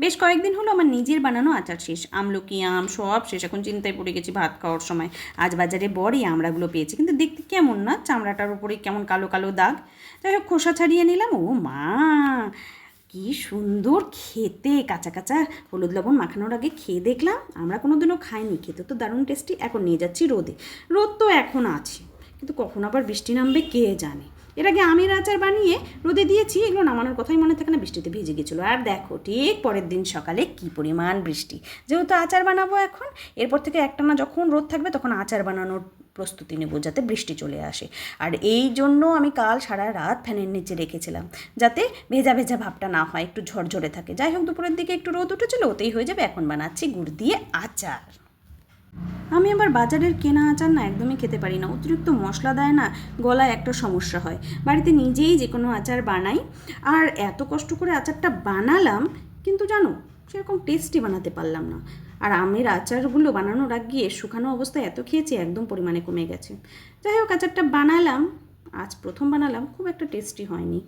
বেশ কয়েকদিন হলো আমার নিজের বানানো আচার শেষ, আমলকি আম সব শেষ, এখন চিন্তায় পড়ে গেছি ভাত খাওয়ার সময়। আজ বাজারে বড় এই আমড়াগুলো পেয়েছি, কিন্তু দেখতে কেমন না, চামড়াটার উপরে কেমন কালো কালো দাগ। যাই হোক খোসা ছাড়িয়ে নিলাম। ও মা, কি সুন্দর খেতে! কাঁচা কাঁচা হলুদ লবণ মাখানোর আগে খেয়ে দেখলাম, আমরা কোনো দিনও খাইনি, খেতে তো দারুণ টেস্টি। এখন নিয়ে যাচ্ছি রোদে। রোদ তো এখন আছে, কিন্তু কখন আবার বৃষ্টি নামবে কে জানে। এর আগে আমের আচার বানিয়ে রোদে দিয়েছি, এগুলো নামানোর কথাই মনে থাকে না, বৃষ্টিতে ভিজে গেছিলো। আর দেখো ঠিক পরের দিন সকালে কি পরিমাণ বৃষ্টি। যেহেতু আচার বানাবো এখন, এরপর থেকে একটানা যখন রোদ থাকবে তখন আচার বানানোর প্রস্তুতি নেব, যাতে বৃষ্টি চলে আসে। আর এই জন্য আমি কাল সারা রাত ফ্যানের নিচে রেখেছিলাম, যাতে ভেজা ভেজা ভাবটা না হয়, একটু ঝরঝরে থাকে। যাই হোক দুপুরের দিকে একটু রোদ উঠেছিল, ওতেই হয়ে যাবে। এখন বানাচ্ছি গুড় দিয়ে আচার। আমি আবার বাজারের কেনা আচার না একদমই খেতে পারি না, অতিরিক্ত মশলা দেয় না, গলায় একটা সমস্যা হয়। বাড়িতে নিজেই যে কোনো আচার বানাই। আর এত কষ্ট করে আচারটা বানালাম, কিন্তু জানো সেরকম টেস্টি বানাতে পারলাম না। আর আমের আচারগুলো বানানোর আগে শুকানো অবস্থায় এত খেয়েছি, একদম পরিমাণে কমে গেছে। যাই হোক আচারটা বানালাম, আজ প্রথম বানালাম, খুব একটা টেস্টি হয়নি।